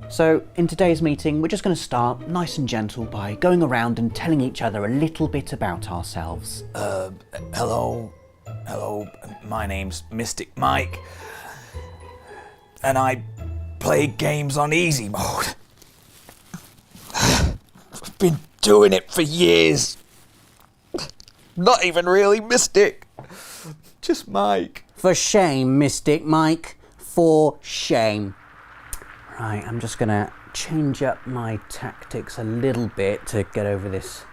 So in today's meeting, we're just going to start nice and gentle by going around and telling each other a little bit about ourselves. Hello, my name's Mystic Mike, and I play games on easy mode. I've been doing it for years. Not even really Mystic, just Mike. For shame, Mystic Mike, for shame. Right, I'm just going to change up my tactics a little bit to get over this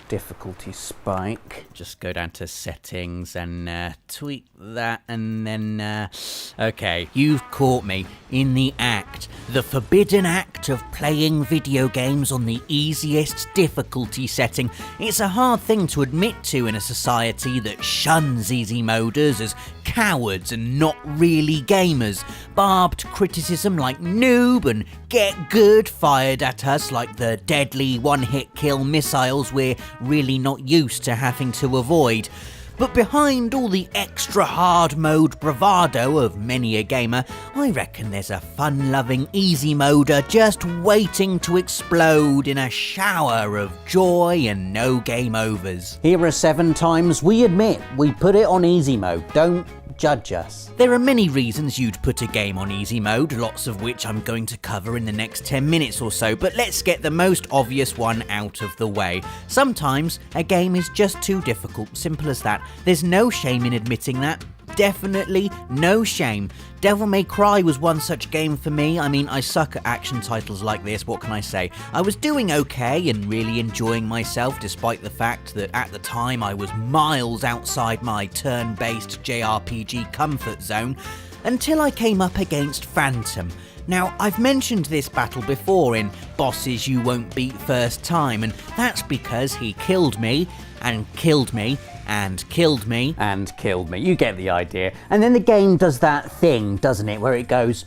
difficulty spike. Just go down to settings and tweak that, and then okay, you've caught me in the act, the forbidden act of playing video games on the easiest difficulty setting. It's a hard thing to admit to in a society that shuns easy moders as cowards and not really gamers. Barbed criticism like noob and get good fired at us like the deadly one-hit kill missiles we're really not used to having to avoid. But behind all the extra hard mode bravado of many a gamer, I reckon there's a fun-loving easy moder just waiting to explode in a shower of joy and no game overs. Here are 7 times we admit we put it on easy mode. Don't judge us. There are many reasons you'd put a game on easy mode, lots of which I'm going to cover in the next 10 minutes or so, but let's get the most obvious one out of the way. Sometimes a game is just too difficult, simple as that. There's no shame in admitting that. Definitely no shame. Devil May Cry was one such game for me. I mean, I suck at action titles like this, what can I say? I was doing okay and really enjoying myself, despite the fact that at the time I was miles outside my turn-based JRPG comfort zone, until I came up against Phantom. Now, I've mentioned this battle before in Bosses You Won't Beat First Time, and that's because he killed me, and killed me, and killed me, and killed me. You get the idea. And then the game does that thing, doesn't it, where it goes,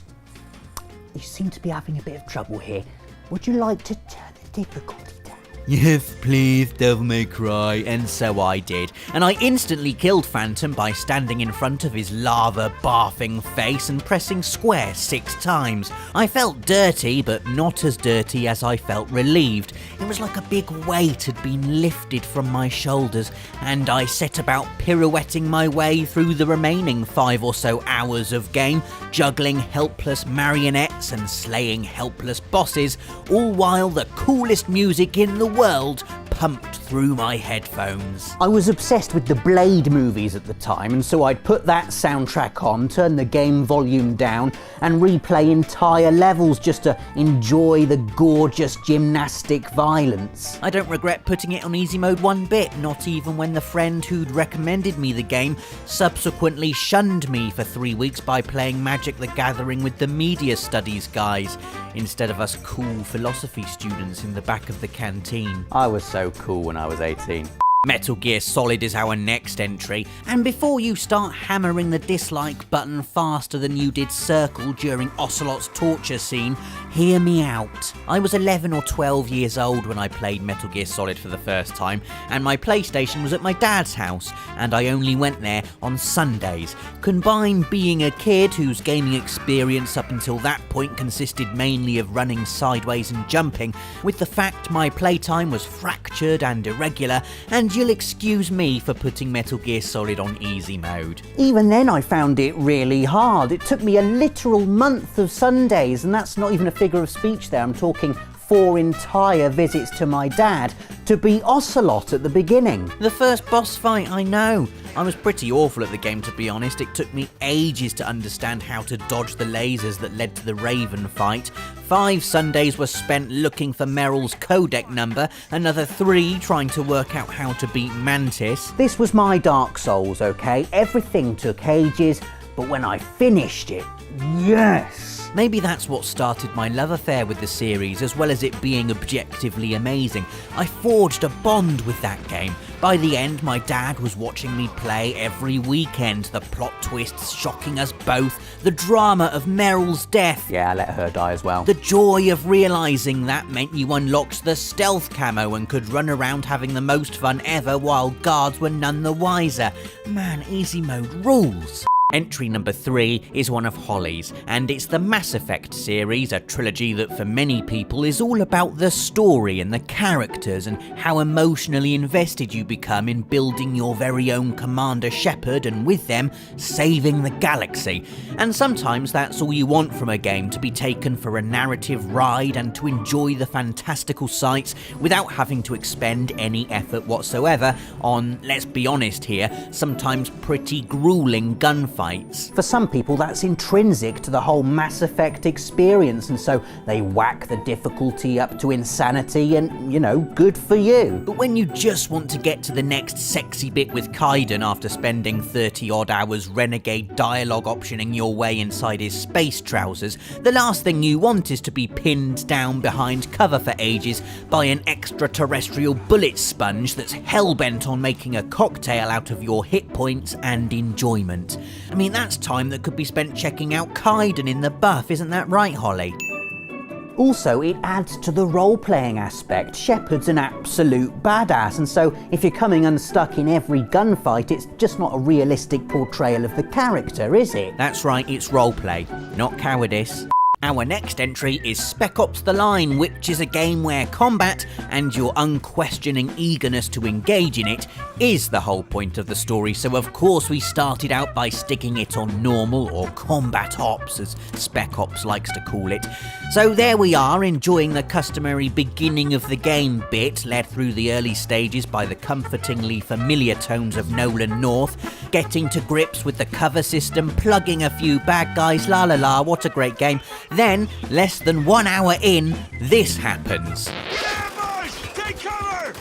you seem to be having a bit of trouble here. Would you like to turn the difficulty down? Yes, please, Devil May Cry. And so I did. And I instantly killed Phantom by standing in front of his lava-barfing face and pressing square 6 times. I felt dirty, but not as dirty as I felt relieved. It was like a big weight had been lifted from my shoulders, and I set about pirouetting my way through the remaining 5 or so hours of game, juggling helpless marionettes and slaying helpless bosses, all while the coolest music in the world pumped through my headphones. I was obsessed with the Blade movies at the time, and so I'd put that soundtrack on, turn the game volume down, and replay entire levels just to enjoy the gorgeous gymnastic violence. I don't regret putting it on easy mode one bit, not even when the friend who'd recommended me the game subsequently shunned me for 3 weeks by playing Magic the Gathering with the media studies guys, instead of us cool philosophy students in the back of the canteen. I was so cool when I was 18. Metal Gear Solid is our next entry, and before you start hammering the dislike button faster than you did Circle during Ocelot's torture scene, hear me out. I was 11 or 12 years old when I played Metal Gear Solid for the first time, and my PlayStation was at my dad's house, and I only went there on Sundays. Combine being a kid whose gaming experience up until that point consisted mainly of running sideways and jumping, with the fact my playtime was fractured and irregular, and you'll excuse me for putting Metal Gear Solid on easy mode. Even then I found it really hard. It took me a literal month of Sundays, and that's not even a figure of speech there. I'm talking 4 entire visits to my dad to beat Ocelot at the beginning. The first boss fight, I know. I was pretty awful at the game, to be honest. It took me ages to understand how to dodge the lasers that led to the Raven fight. 5 Sundays were spent looking for Meryl's codec number, another 3 trying to work out how to beat Mantis. This was my Dark Souls, okay? Everything took ages, but when I finished it, yes! Maybe that's what started my love affair with the series, as well as it being objectively amazing. I forged a bond with that game. By the end, my dad was watching me play every weekend, the plot twists shocking us both, the drama of Meryl's death. Yeah, I let her die as well. The joy of realising that meant you unlocked the stealth camo and could run around having the most fun ever while guards were none the wiser. Man, easy mode rules. Entry number 3 is one of Holly's, and it's the Mass Effect series, a trilogy that for many people is all about the story and the characters and how emotionally invested you become in building your very own Commander Shepard and with them saving the galaxy. And sometimes that's all you want from a game, to be taken for a narrative ride and to enjoy the fantastical sights without having to expend any effort whatsoever on, let's be honest here, sometimes pretty grueling gunfights. For some people, that's intrinsic to the whole Mass Effect experience, and so they whack the difficulty up to insanity and, you know, good for you. But when you just want to get to the next sexy bit with Kaiden after spending 30 odd hours renegade dialogue optioning your way inside his space trousers, the last thing you want is to be pinned down behind cover for ages by an extraterrestrial bullet sponge that's hell-bent on making a cocktail out of your hit points and enjoyment. I mean, that's time that could be spent checking out Kaiden in the buff, isn't that right, Holly? Also, it adds to the role-playing aspect. Shepard's an absolute badass, and so if you're coming unstuck in every gunfight, it's just not a realistic portrayal of the character, is it? That's right, it's roleplay, not cowardice. Our next entry is Spec Ops: The Line, which is a game where combat and your unquestioning eagerness to engage in it is the whole point of the story, so of course we started out by sticking it on normal, or combat ops as Spec Ops likes to call it. So there we are, enjoying the customary beginning of the game bit, led through the early stages by the comfortingly familiar tones of Nolan North, getting to grips with the cover system, plugging a few bad guys, la la la, what a great game. Then, less than 1 hour in, this happens. Take cover!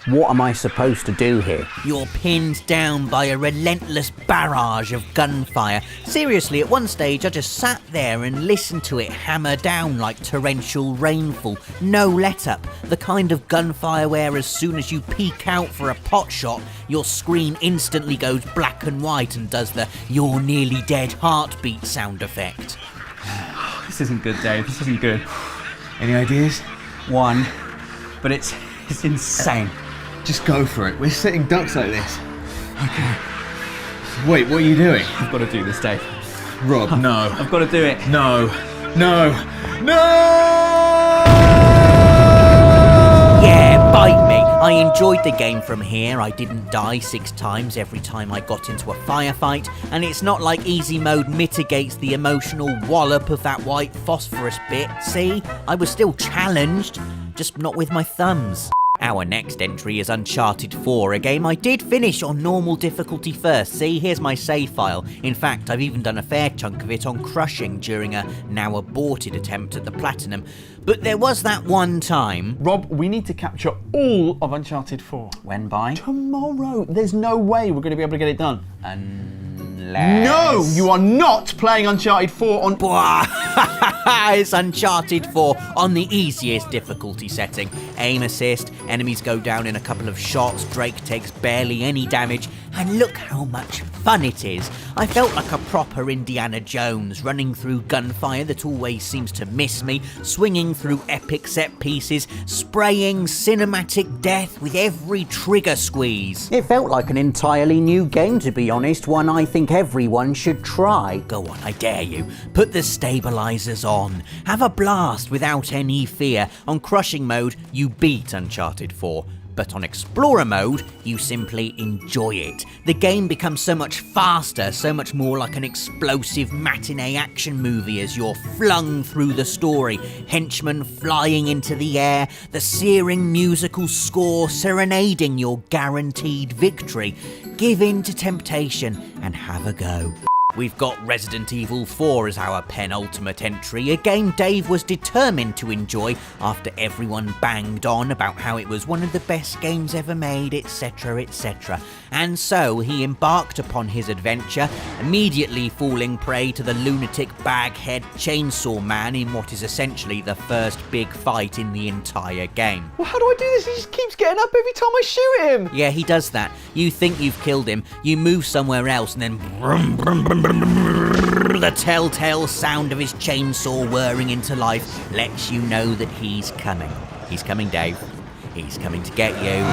What am I supposed to do here? You're pinned down by a relentless barrage of gunfire. Seriously, at one stage I just sat there and listened to it hammer down like torrential rainfall. No let-up. The kind of gunfire where as soon as you peek out for a pot shot, your screen instantly goes black and white and does the "you're nearly dead" heartbeat sound effect. This isn't good, Dave. This isn't good. Any ideas? One, but it's insane. Just go for it. We're sitting ducks like this. Okay. Wait, what are you doing? I've got to do this, Dave. Rob, no. I've got to do it. No. No. No! Yeah, bite me. I enjoyed the game from here. I didn't die 6 times every time I got into a firefight, and it's not like easy mode mitigates the emotional wallop of that white phosphorus bit. See? I was still challenged, just not with my thumbs. Our next entry is Uncharted 4, a game I did finish on normal difficulty first. See, here's my save file. In fact, I've even done a fair chunk of it on crushing during a now aborted attempt at the platinum. But there was that one time... Rob, we need to capture all of Uncharted 4. When by? Tomorrow. There's no way we're going to be able to get it done. Unless... No, you are not playing Uncharted 4 on... It's Uncharted 4 on the easiest difficulty setting. Aim assist, enemies go down in a couple of shots, Drake takes barely any damage, and look how much fun it is. I felt like a proper Indiana Jones, running through gunfire that always seems to miss me, swinging through epic set pieces, spraying cinematic death with every trigger squeeze. It felt like an entirely new game, to be honest, one I think everyone should try. Go on, I dare you. Put the stabilizers on. Have a blast without any fear. On crushing mode, you beat Uncharted 4. But on Explorer mode, you simply enjoy it. The game becomes so much faster, so much more like an explosive matinee action movie as you're flung through the story, henchmen flying into the air, the searing musical score serenading your guaranteed victory. Give in to temptation and have a go. We've got Resident Evil 4 as our penultimate entry, a game Dave was determined to enjoy after everyone banged on about how it was one of the best games ever made, etc, etc. And so he embarked upon his adventure, immediately falling prey to the lunatic baghead chainsaw man in what is essentially the first big fight in the entire game. Well, how do I do this? He just keeps getting up every time I shoot him. Yeah, he does that. You think you've killed him, you move somewhere else, and then brum, brum, brum, brum, brum, the telltale sound of his chainsaw whirring into life lets you know that he's coming. He's coming, Dave. He's coming to get you.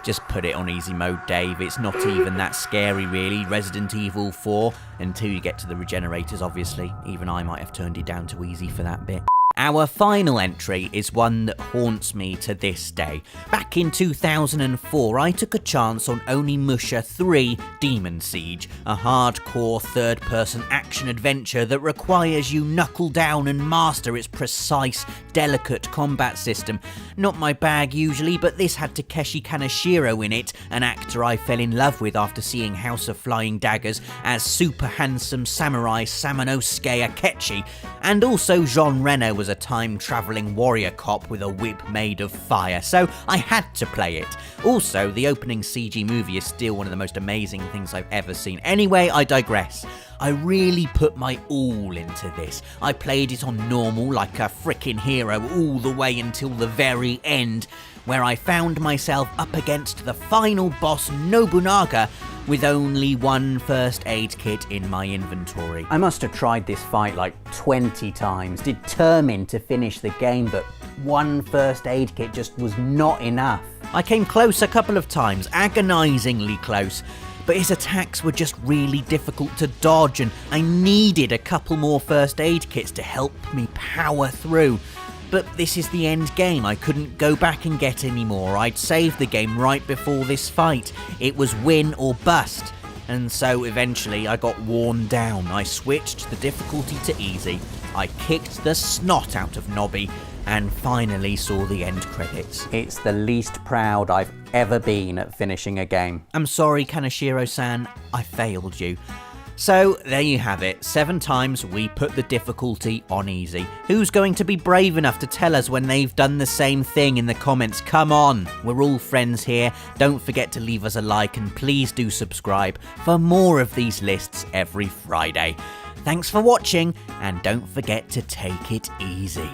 Just put it on easy mode, Dave. It's not even that scary, really. Resident Evil 4, until you get to the regenerators, obviously. Even I might have turned it down to easy for that bit. Our final entry is one that haunts me to this day. Back in 2004, I took a chance on Onimusha 3 Demon Siege, a hardcore third-person action-adventure that requires you knuckle down and master its precise, delicate combat system. Not my bag usually, but this had Takeshi Kaneshiro in it, an actor I fell in love with after seeing House of Flying Daggers as super handsome samurai Samanosuke Akechi, and also Jean Reno was a time-travelling warrior cop with a whip made of fire, so I had to play it. Also, the opening CG movie is still one of the most amazing things I've ever seen. Anyway, I digress. I really put my all into this. I played it on normal like a frickin' hero all the way until the very end, where I found myself up against the final boss Nobunaga with only one first aid kit in my inventory. I must have tried this fight like 20 times, determined to finish the game, but one first aid kit just was not enough. I came close a couple of times, agonisingly close, but his attacks were just really difficult to dodge and I needed a couple more first aid kits to help me power through. But this is the end game, I couldn't go back and get any more. I'd saved the game right before this fight. It was win or bust. And so eventually I got worn down. I switched the difficulty to easy. I kicked the snot out of Nobby and finally saw the end credits. It's the least proud I've ever been at finishing a game. I'm sorry, Kaneshiro-san, I failed you. So, there you have it. 7 times we put the difficulty on easy. Who's going to be brave enough to tell us when they've done the same thing in the comments? Come on, we're all friends here. Don't forget to leave us a like and please do subscribe for more of these lists every Friday. Thanks for watching and don't forget to take it easy.